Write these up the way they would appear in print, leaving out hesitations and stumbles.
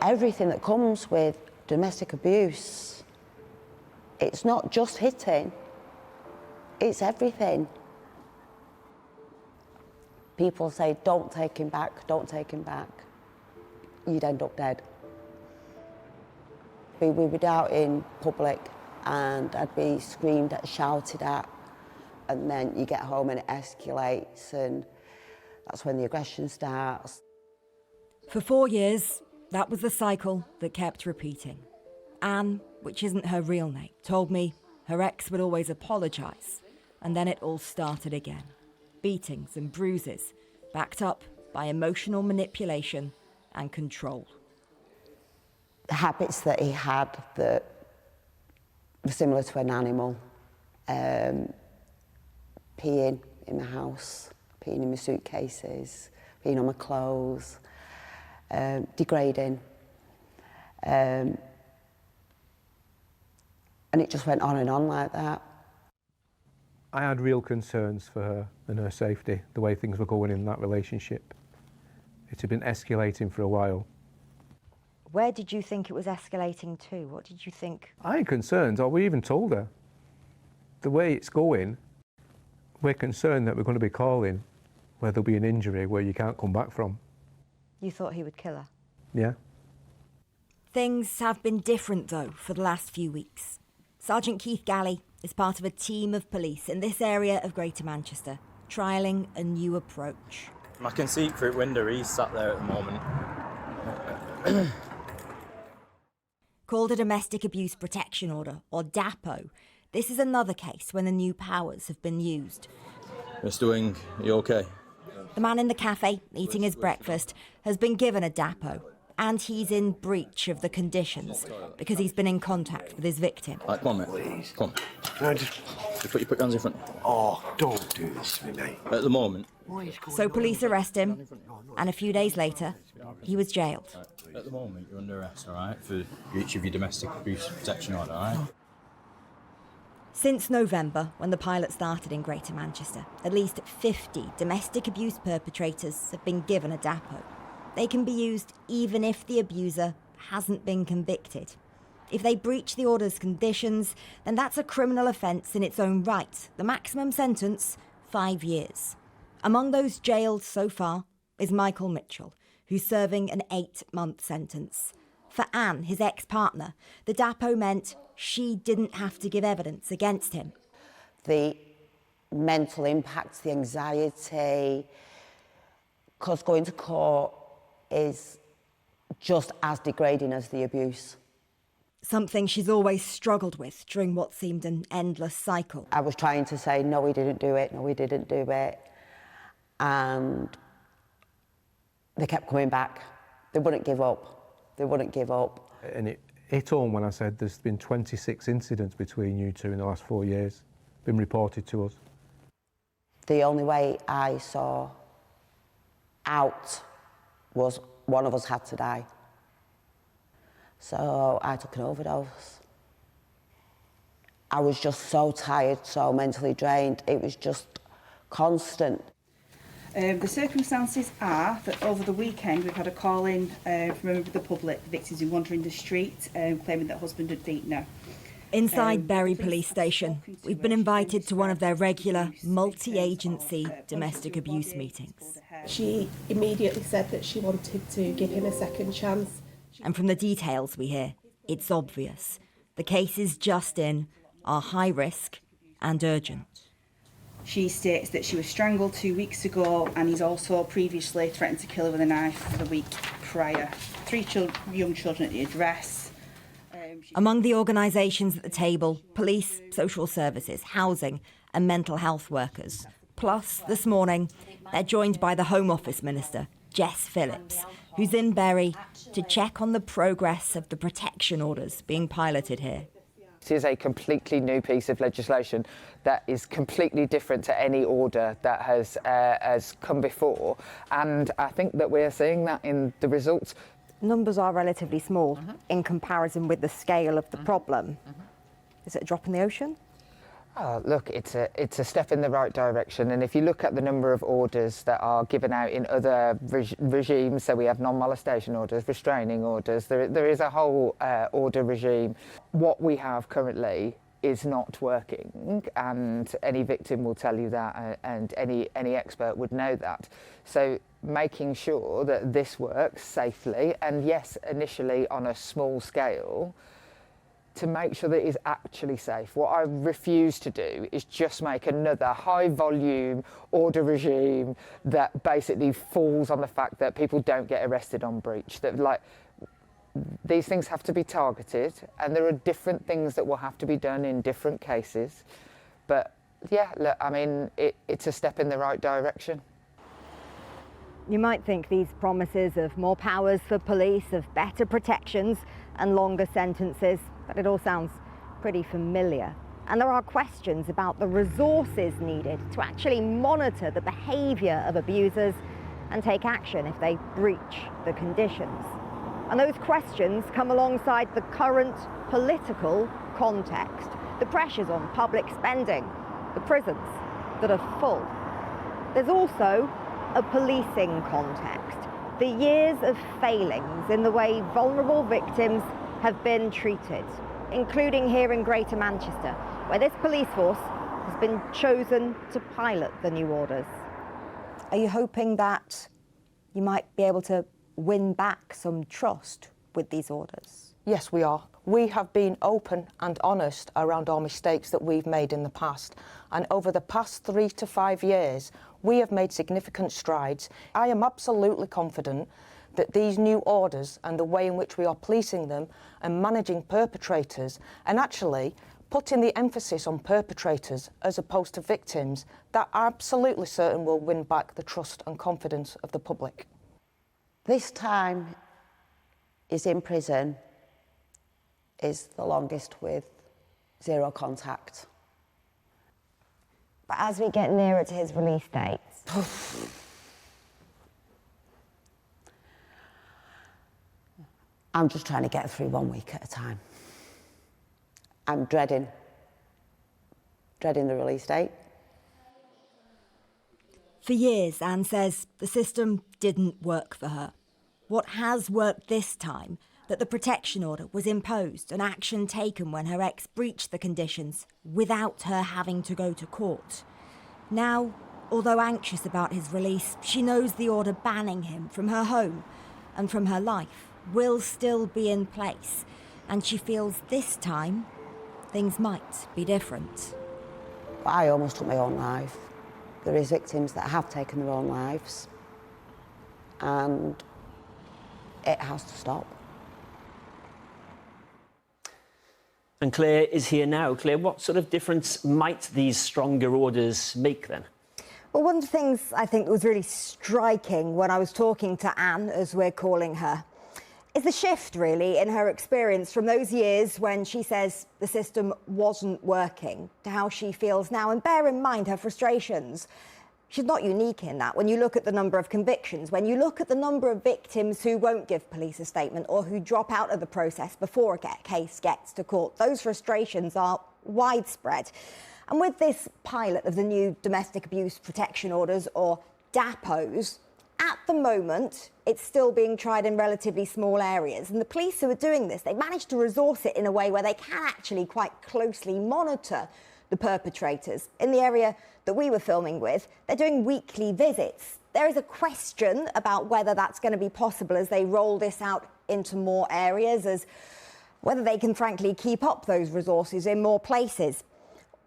everything that comes with domestic abuse. It's not just hitting, it's everything. People say, don't take him back, don't take him back. You'd end up dead. We would be out in public and I'd be screamed at, shouted at, and then you get home and it escalates, and that's when the aggression starts. For 4 years, that was the cycle that kept repeating. Anne, which isn't her real name, told me her ex would always apologise, and then it all started again. Beatings and bruises, backed up by emotional manipulation and control. The habits that he had that were similar to an animal, peeing in my house, peeing in my suitcases, peeing on my clothes, degrading. And it just went on and on like that. I had real concerns for her and her safety, the way things were going in that relationship. It had been escalating for a while. Where did you think it was escalating to? What did you think? I had concerns, or we even told her. The way it's going, we're concerned that we're going to be calling where there'll be an injury where you can't come back from. You thought he would kill her? Yeah. Things have been different, though, for the last few weeks. Sergeant Keith Galley is part of a team of police in this area of Greater Manchester, trialling a new approach. I can see through the window, he's sat there at the moment. Called a Domestic Abuse Protection Order, or DAPO, this is another case when the new powers have been used. Mr. Wing, are you okay? The man in the cafe, eating his breakfast, has been given a DAPO, and he's in breach of the conditions because he's been in contact with his victim. Right, come on, mate. Please. Come on. Can I just... Just put your hands in front. Oh, don't do this to me, mate. At the moment. So police arrest him, and a few days later, he was jailed. At the moment, you're under arrest, all right, for breach of your domestic abuse protection order, all right? Since November, when the pilot started in Greater Manchester, at least 50 domestic abuse perpetrators have been given a DAPO. They can be used even if the abuser hasn't been convicted. If they breach the order's conditions, then that's a criminal offence in its own right. The maximum sentence, 5 years. Among those jailed so far is Michael Mitchell, who's serving an 8-month sentence. For Anne, his ex-partner, the DAPO meant she didn't have to give evidence against him. The mental impact, the anxiety, because going to court is just as degrading as the abuse. Something she's always struggled with during what seemed an endless cycle. I was trying to say, no, he didn't do it, no, he didn't do it. And they kept coming back. They wouldn't give up. They wouldn't give up. And it hit home when I said there's been 26 incidents between you two in the last 4 years, been reported to us. The only way I saw out was one of us had to die. So I took an overdose. I was just so tired, so mentally drained. It was just constant. The circumstances are that over the weekend we've had a call in from a member of the public, the victims who wandering the street, claiming that husband had beaten her. Inside Bury Police Station, we've been invited to one of their regular multi-agency domestic abuse meetings. She immediately said that she wanted to give him a second chance. And from the details we hear, it's obvious. The cases just in are high risk and urgent. She states that she was strangled 2 weeks ago, and he's also previously threatened to kill her with a knife the week prior. 3 young children at the address. Among the organisations at the table, police, social services, housing and mental health workers. Plus, this morning, they're joined by the Home Office Minister, Jess Phillips, who's in Bury to check on the progress of the protection orders being piloted here. This is a completely new piece of legislation that is completely different to any order that has come before, and I think that we're seeing that in the results. Numbers are relatively small in comparison with the scale of the problem. Is it a drop in the ocean? Oh, look, it's a step in the right direction, and if you look at the number of orders that are given out in other regimes, so we have non-molestation orders, restraining orders, there is a whole order regime. What we have currently is not working, and any victim will tell you that, and any expert would know that. So making sure that this works safely, and yes, initially on a small scale, to make sure that it is actually safe. What I refuse to do is just make another high volume order regime that basically falls on the fact that people don't get arrested on breach. That, like, these things have to be targeted, and there are different things that will have to be done in different cases. But yeah, look, I mean, it's a step in the right direction. You might think these promises of more powers for police, of better protections and longer sentences, but it all sounds pretty familiar. And there are questions about the resources needed to actually monitor the behaviour of abusers and take action if they breach the conditions. And those questions come alongside the current political context, the pressures on public spending, the prisons that are full. There's also a policing context, the years of failings in the way vulnerable victims have been treated, including here in Greater Manchester, where this police force has been chosen to pilot the new orders. Are you hoping that you might be able to win back some trust with these orders? Yes, we are. We have been open and honest around our mistakes that we've made in the past. And over the past 3 to 5 years, we have made significant strides. I am absolutely confident that these new orders and the way in which we are policing them and managing perpetrators, and actually putting the emphasis on perpetrators as opposed to victims, that I'm absolutely certain will win back the trust and confidence of the public. This time is in prison is the longest with 0 contact. But as we get nearer to his release date, I'm just trying to get through 1 week at a time. I'm dreading the release date. for years, Anne says the system didn't work for her. What has worked this time, that the protection order was imposed and action taken when her ex breached the conditions without her having to go to court. Now, although anxious about his release, she knows the order banning him from her home and from her life will still be in place, and she feels this time things might be different. I almost took my own life. There is victims that have taken their own lives, and it has to stop. And Claire is here now. Claire, what sort of difference might these stronger orders make then? Well, one of the things I think was really striking when I was talking to Anne, as we're calling her, is the shift, really, in her experience from those years when she says the system wasn't working to how she feels now. And bear in mind her frustrations. She's not unique in that. When you look at the number of convictions, when you look at the number of victims who won't give police a statement or who drop out of the process before a case gets to court, those frustrations are widespread. And with this pilot of the new domestic abuse protection orders, or DAPOs, at the moment, it's still being tried in relatively small areas. And the police who are doing this, they managed to resource it in a way where they can actually quite closely monitor the perpetrators. In the area that we were filming with, they're doing weekly visits. There is a question about whether that's going to be possible as they roll this out into more areas, as whether they can frankly keep up those resources in more places.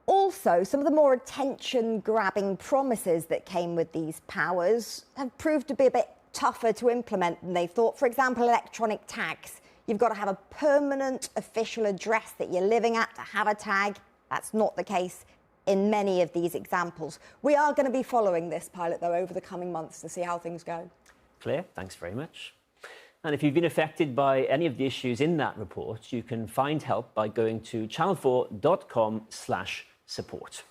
Also, some of the more attention-grabbing promises that came with these powers have proved to be a bit tougher to implement than they thought. For example, electronic tags. You've got to have a permanent official address that you're living at to have a tag. That's not the case in many of these examples. We are going to be following this pilot, though, over the coming months to see how things go. Claire, thanks very much. And if you've been affected by any of the issues in that report, you can find help by going to channel4.com/support.